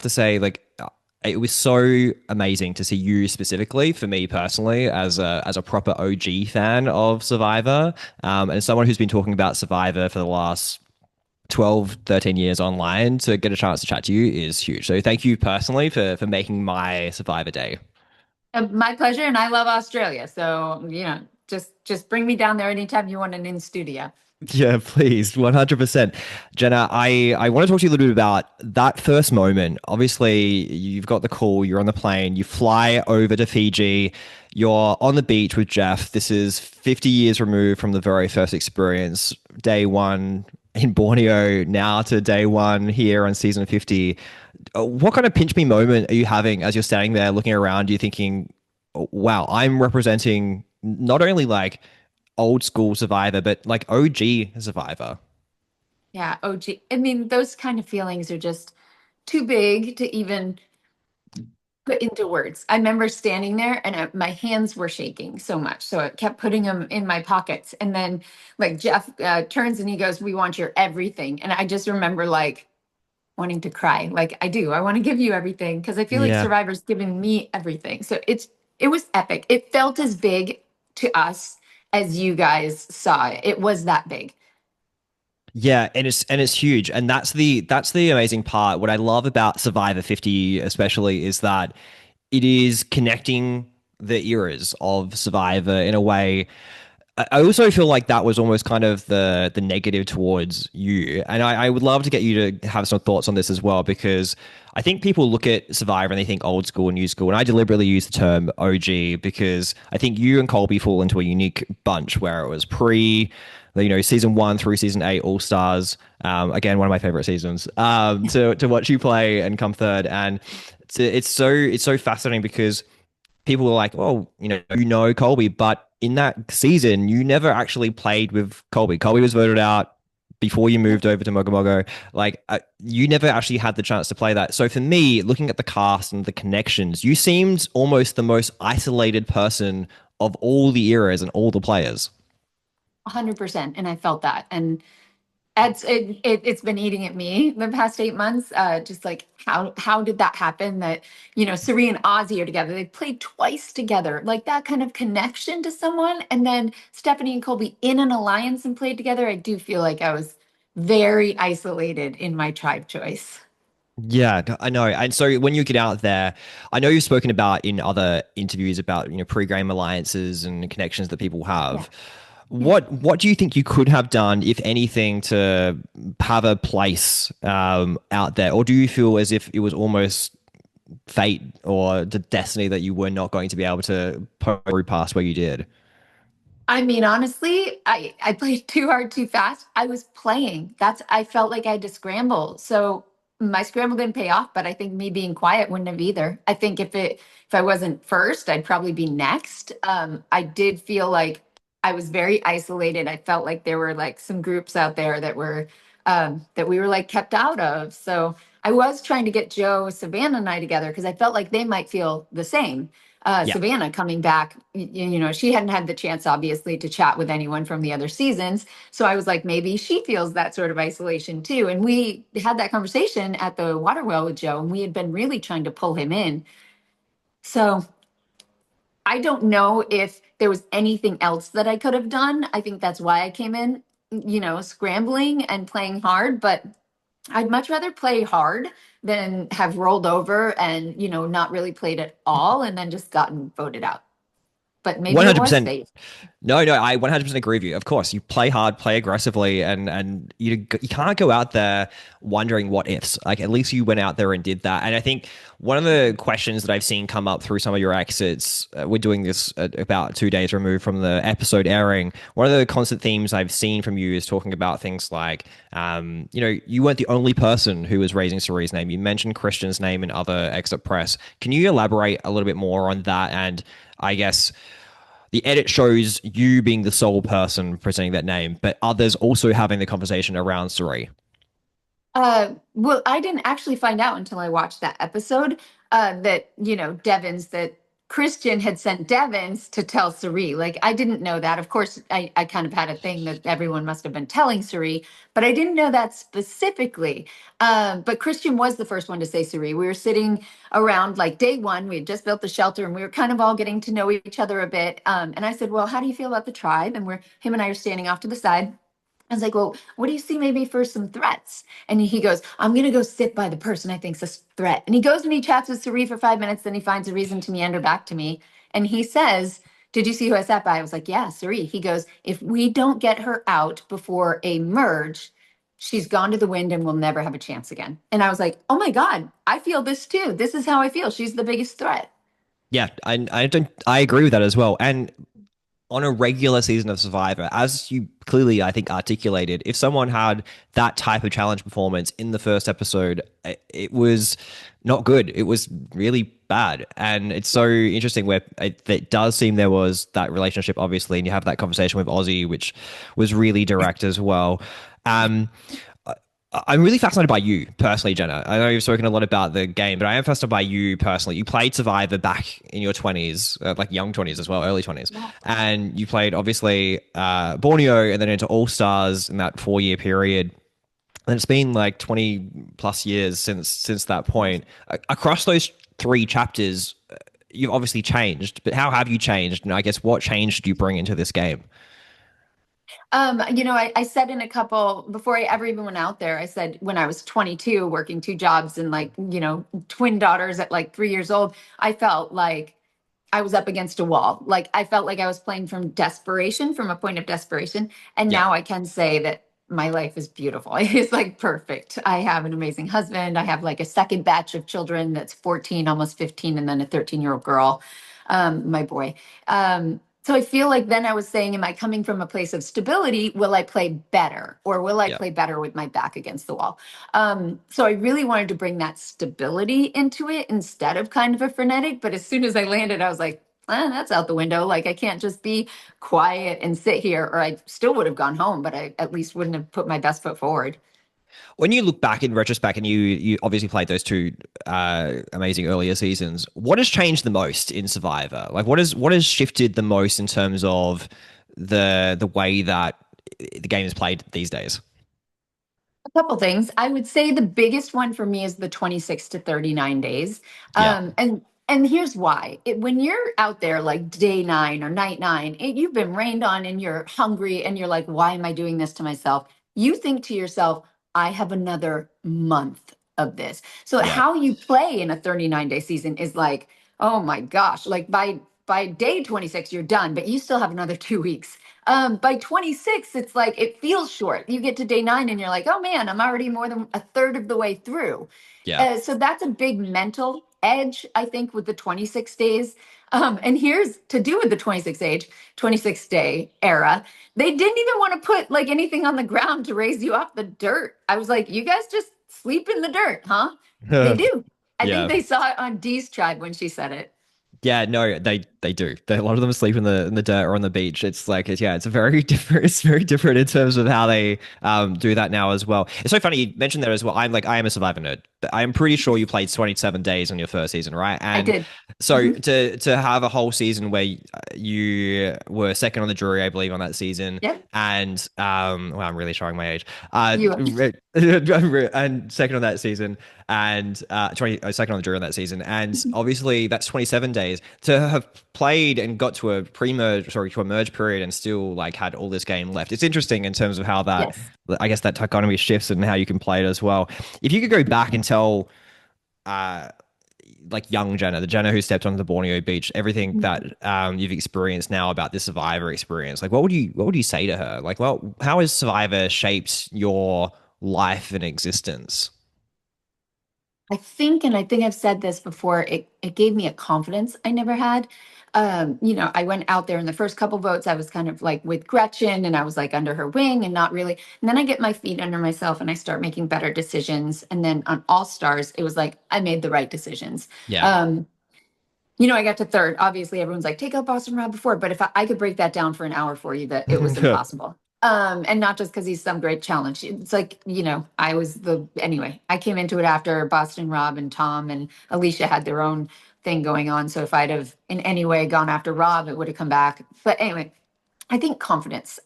to say, like, it was so amazing to see you specifically, for me personally, as a proper OG fan of Survivor, and someone who's been talking about Survivor for the last 12, 13 years online. To get a chance to chat to you is huge. So thank you personally for making my Survivor day. My pleasure, and I love Australia. So, just bring me down there anytime you want an in studio. Yeah, please, 100%. Jenna, I want to talk to you a little bit about that first moment. Obviously, you've got the call, you're on the plane, you fly over to Fiji, you're on the beach with Jeff. This is 50 years removed from the very first experience, day one in Borneo, now to day one here on season 50. What kind of pinch me moment are you having as you're standing there looking around, you thinking, "Oh, wow, I'm representing not only like old school Survivor, but like OG Survivor." Yeah. Oh, gee. I mean, those kind of feelings are just too big to even put into words. I remember standing there and my hands were shaking so much. So I kept putting them in my pockets. And then, like, Jeff turns and he goes, "We want your everything." And I just remember, like, wanting to cry. Like, I do. I want to give you everything because I feel like Yeah. Survivor's given me everything. So it was epic. It felt as big to us as you guys saw it. It was that big. Yeah, and it's huge. And that's the amazing part. What I love about Survivor 50 especially is that it is connecting the eras of Survivor in a way. I also feel like that was almost kind of the negative towards you. And I would love to get you to have some thoughts on this as well, because I think people look at Survivor and they think old school and new school. And I deliberately use the term OG because I think you and Colby fall into a unique bunch where it was season one through season eight, All Stars. Again, one of my favorite seasons. To watch you play and come third, and it's so fascinating because people were like, well, Colby, but in that season, you never actually played with Colby. Colby was voted out before you moved over to Mogo Mogo. Like, you never actually had the chance to play that. So for me, looking at the cast and the connections, you seemed almost the most isolated person of all the eras and all the players. 100%. And I felt that. And it's been eating at me the past 8 months. Just like how did that happen? That Suri and Ozzy are together. They played twice together, like that kind of connection to someone. And then Stephanie and Colby in an alliance and played together. I do feel like I was very isolated in my tribe choice. Yeah, I know. And so when you get out there, I know you've spoken about in other interviews about, pre-game alliances and connections that people Yeah. have. Yeah. What do you think you could have done, if anything, to have a place out there? Or do you feel as if it was almost fate or the destiny that you were not going to be able to power past where you did? I mean, honestly, I played too hard too fast. I was playing. I felt like I had to scramble. So my scramble didn't pay off, but I think me being quiet wouldn't have either. I think if I wasn't first, I'd probably be next. I did feel like I was very isolated. I felt like there were like some groups out there that we were like kept out of. So I was trying to get Joe, Savannah, and I together because I felt like they might feel the same. Yeah. Savannah coming back, she hadn't had the chance, obviously, to chat with anyone from the other seasons. So I was like, maybe she feels that sort of isolation too. And we had that conversation at the water well with Joe, and we had been really trying to pull him in. So I don't know if there was anything else that I could have done. I think that's why I came in, scrambling and playing hard. But I'd much rather play hard than have rolled over and, not really played at all and then just gotten voted out. But maybe it was 100%. fate. No, no, I 100% agree with you. Of course, you play hard, play aggressively, and you can't go out there wondering what ifs. Like, at least you went out there and did that. And I think one of the questions that I've seen come up through some of your exits, we're doing this at about 2 days removed from the episode airing. One of the constant themes I've seen from you is talking about things like, you weren't the only person who was raising Cerie's name. You mentioned Christian's name in other exit press. Can you elaborate a little bit more on that? And I guess the edit shows you being the sole person presenting that name, but others also having the conversation around Suri. Well, I didn't actually find out until I watched that episode that, Devins, that Christian had sent Devins to tell Suri. Like, I didn't know that. Of course, I kind of had a thing that everyone must have been telling Suri, but I didn't know that specifically. But Christian was the first one to say Suri. We were sitting around like day one. We had just built the shelter and we were kind of all getting to know each other a bit. And I said, well, how do you feel about the tribe? And him and I are standing off to the side. I was like, well, what do you see maybe for some threats? And he goes, I'm going to go sit by the person I think's a threat. And he goes and he chats with Sari for 5 minutes. Then he finds a reason to meander back to me. And he says, did you see who I sat by? I was like, yeah, Sari. He goes, if we don't get her out before a merge, she's gone to the wind and we'll never have a chance again. And I was like, oh my God, I feel this too. This is how I feel. She's the biggest threat. Yeah, I agree with that as well. And on a regular season of Survivor, as you clearly, I think, articulated, if someone had that type of challenge performance in the first episode, it was not good. It was really bad. And it's so interesting where it does seem there was that relationship, obviously, and you have that conversation with Ozzy, which was really direct as well. Um, I'm really fascinated by you personally, Jenna. I know you've spoken a lot about the game, but I am fascinated by you personally. You played Survivor back in your 20s, like young 20s as well, early 20s. Yeah. And you played obviously Borneo and then into All Stars in that 4 year period. And it's been like 20 plus years since that point. Across those three chapters, you've obviously changed, but how have you changed? And I guess what change did you bring into this game? I said in a couple before I ever even went out there, I said when I was 22, working two jobs and like, twin daughters at like 3 years old, I felt like I was up against a wall. Like I felt like I was playing from desperation, from a point of desperation. And Yeah. now I can say that my life is beautiful. It's like perfect. I have an amazing husband. I have like a second batch of children that's 14, almost 15, and then a 13-year-old girl, my boy. So I feel like then I was saying, am I coming from a place of stability? Will I play better? Or will I Yeah. play better with my back against the wall? So I really wanted to bring that stability into it instead of kind of a frenetic. But as soon as I landed, I was like, that's out the window. Like I can't just be quiet and sit here, or I still would have gone home, but I at least wouldn't have put my best foot forward. When you look back in retrospect, and you obviously played those two amazing earlier seasons, what has changed the most in Survivor? Like, what has shifted the most in terms of the way that the game is played these days? A couple things. I would say the biggest one for me is the 26 to 39 days. Yeah, And here's why. When you're out there like day nine or night nine, you've been rained on and you're hungry and you're like, why am I doing this to myself? You think to yourself, I have another month of this. So yeah, how you play in a 39-day season is like, oh my gosh, like by day 26, you're done, but you still have another 2 weeks. By 26, it's like it feels short. You get to day nine and you're like, oh man, I'm already more than a third of the way through. yeah, So that's a big mental edge, I think, with the 26 days. And here's to do with the 26 day era. They didn't even want to put like anything on the ground to raise you off the dirt. I was like, you guys just sleep in the dirt, huh? They do. I think yeah. they saw it on Dee's tribe when she said it. Yeah, no, they do. A lot of them sleep in the dirt or on the beach. It's like it's a very different. It's very different in terms of how they do that now as well. It's so funny you mentioned that as well. I am a Survivor nerd. But I'm pretty sure you played 27 days on your first season, right? I And did. so Hmm. to have a whole season where you were second on the jury, I believe, on that season, Yep. and well, I'm really showing my age. You. And second on that season, and 20 second on the jury on that season, and obviously that's 27 days to have played and got to a pre-merge, sorry, to a merge period, and still like had all this game left. It's interesting in terms of how that, Yes. I guess, that dichotomy shifts and how you can play it as well. If you could go back and tell uh like young Jenna, the Jenna who stepped onto the Borneo beach, everything that you've experienced now about this Survivor experience, like what would you say to her? Like, well, how has Survivor shaped your life and existence? And I think I've said this before, it gave me a confidence I never had. I went out there in the first couple votes, I was kind of like with Gretchen and I was like under her wing and not really. And then I get my feet under myself and I start making better decisions. And then on All Stars, it was like I made the right decisions. Yeah. Um, I got to third. Obviously, everyone's like, take out Boston Rob before, but if I could break that down for an hour for you, that it was impossible. And not just because he's some great challenge. It's like, anyway, I came into it after Boston Rob and Tom and Alicia had their own thing going on. So if I'd have in any way gone after Rob, it would have come back. But anyway, I think confidence.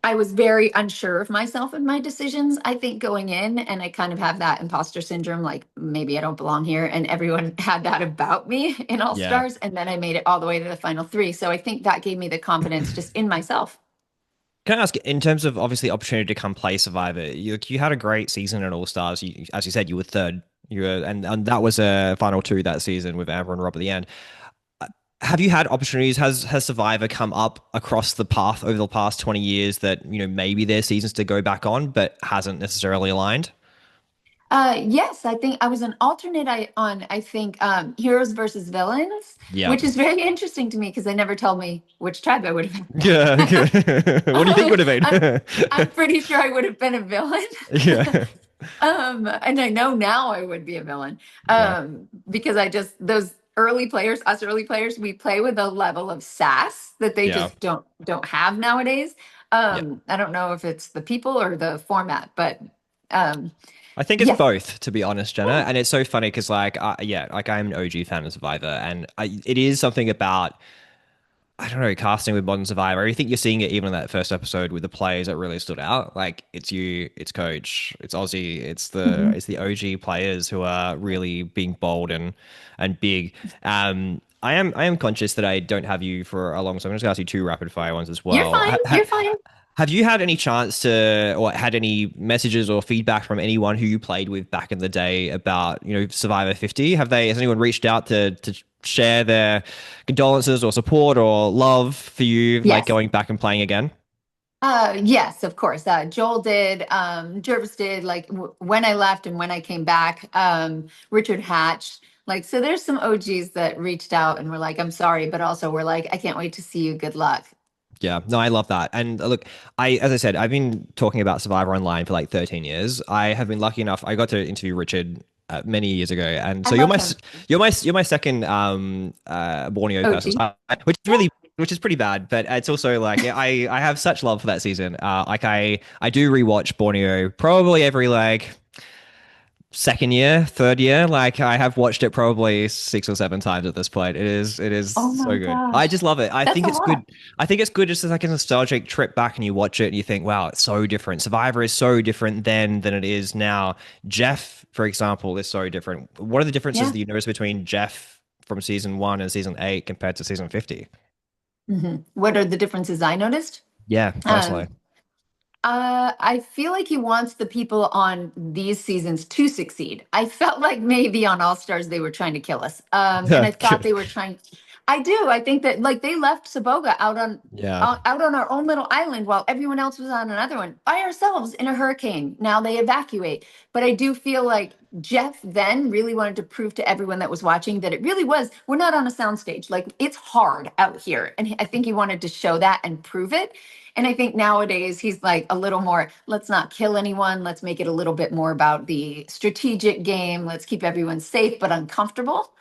I was very unsure of myself and my decisions, I think, going in. And I kind of have that imposter syndrome, like maybe I don't belong here. And everyone had that about me in All Yeah. Stars. And then I made it all the way to the final three. So I think that gave me the confidence just in myself. Can I ask, in terms of obviously opportunity to come play Survivor, you had a great season at All Stars. As you said, you were third. And that was a final two that season with Amber and Rob at the end. Have you had opportunities? Has Survivor come up across the path over the past 20 years that, maybe there's seasons to go back on, but hasn't necessarily aligned? Yes, I think I was an alternate I think, Heroes versus Villains, Yeah. which is very interesting to me because they never told me which tribe I would have been. Yeah. What do you think would have I'm, been? I'm pretty sure I would have been a villain. Yeah. And I know now I would be a villain. Yeah. Because those early players, we play with a level of sass that they Yeah. just don't have nowadays. Yeah. I don't know if it's the people or the format, but um, I think it's yeah. both, to be honest, Jenna. And it's so funny because, like, yeah, like I'm an OG fan of Survivor, and it is something about I don't know casting with Modern Survivor. I think you're seeing it even in that first episode with the players that really stood out. Like, it's you, it's Coach, it's Ozzy, Mhm. it's the OG players who are really being bold and big. I am conscious that I don't have you for a long, so I'm just going to ask you two rapid fire ones as You're well. fine. You're fine. Have you had any chance to, or had any messages or feedback from anyone who you played with back in the day about, Survivor 50? Has anyone reached out to share their condolences or support or love for you, like Yes. going back and playing again? Yes, of course. Joel did, Jervis did, like when I left and when I came back, Richard Hatch. Like, so there's some OGs that reached out and were like, I'm sorry, but also we're like, I can't wait to see you. Good luck. Yeah, no, I love that. And look, as I said, I've been talking about Survivor Online for like 13 years. I have been lucky enough. I got to interview Richard many years ago, and I so love him. you're my second Borneo person, OG. which is pretty bad. But it's also like yeah, I have such love for that season. Like I do rewatch Borneo probably every like second year, third year. Like I have watched it probably 6 or 7 times at this point. It is Oh my so good. I gosh. just love it. I That's think a it's lot. good. I think it's good just as like a nostalgic trip back and you watch it and you think, wow, it's so different. Survivor is so different then than it is now. Jeff, for example, is so different. What are the differences Yeah. that you notice between Jeff from season one and season eight compared to season 50? What are the differences I noticed? Yeah, personally. Um, I feel like he wants the people on these seasons to succeed. I felt like maybe on All Stars they were trying to kill us. And I thought they were trying. I do. I think that like they left Saboga Yeah. out on our own little island while everyone else was on another one by ourselves in a hurricane. Now they evacuate. But I do feel like Jeff then really wanted to prove to everyone that was watching that it really was. We're not on a soundstage. Like it's hard out here, and I think he wanted to show that and prove it. And I think nowadays he's like a little more, let's not kill anyone. Let's make it a little bit more about the strategic game. Let's keep everyone safe but uncomfortable.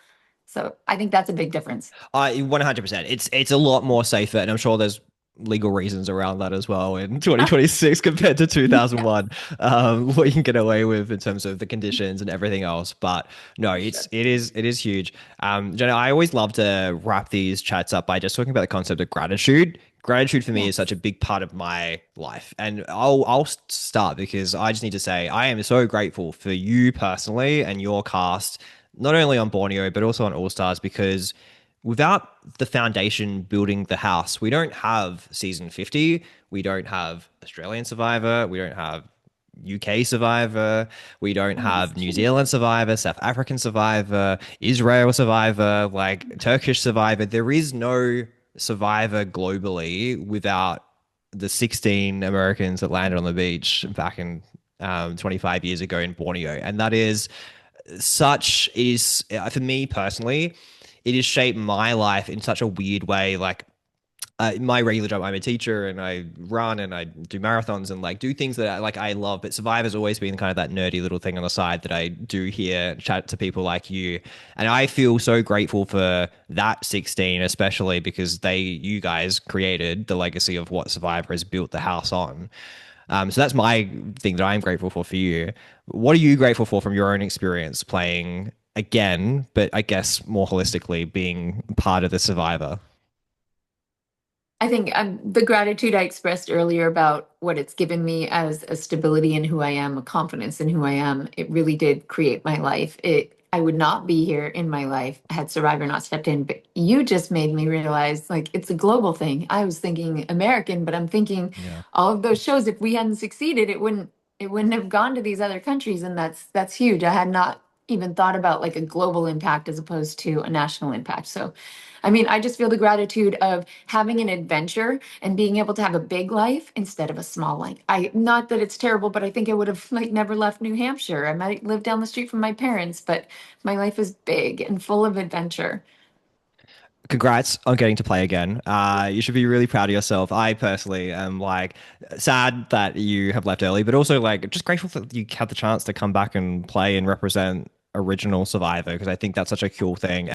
So I think that's a big difference. I 100%. It's a lot more safer, and I'm sure there's legal reasons around that as well in Uh, 2026 compared to yeah, 2001. What you can get away with in terms of the conditions and everything else. But no, for sure. it is huge. Jenna, I always love to wrap these chats up by just talking about the concept of gratitude. Gratitude for me is such Yes. a big part of my life, and I'll start because I just need to say I am so grateful for you personally and your cast, not only on Borneo but also on All Stars because without the foundation building the house, we don't have season 50. We don't have Australian Survivor. We don't have UK Survivor. We don't Oh, that's have New true. Zealand Survivor, South African Survivor, Israel Survivor, like Turkish Survivor. There is no Survivor globally without the 16 Americans that landed on the beach back in 25 years ago in Borneo. And that is such is for me personally it has shaped my life in such a weird way. Like my regular job, I'm a teacher and I run and I do marathons and like do things that I love. But Survivor's always been kind of that nerdy little thing on the side that I do here, chat to people like you. And I feel so grateful for that 16, especially because you guys created the legacy of what Survivor has built the house on. So that's my thing that I'm grateful for you. What are you grateful for from your own experience playing again, but I guess more holistically being part of the Survivor? I think the gratitude I expressed earlier about what it's given me as a stability in who I am, a confidence in who I am, it really did create my life. I would not be here in my life had Survivor not stepped in. But you just made me realize like it's a global thing. I was thinking American, but I'm thinking Yeah. all of those shows, if we hadn't succeeded, it wouldn't have gone to these other countries. And that's huge. I had not even thought about like a global impact as opposed to a national impact. So I mean, I just feel the gratitude of having an adventure and being able to have a big life instead of a small life. I not that it's terrible, but I think I would have like never left New Hampshire. I might live down the street from my parents, but my life is big and full of adventure. Congrats on getting to play again. You should be really proud of yourself. I personally am like sad that you have left early, but also like just grateful that you had the chance to come back and play and represent original Survivor because I think that's such a cool thing.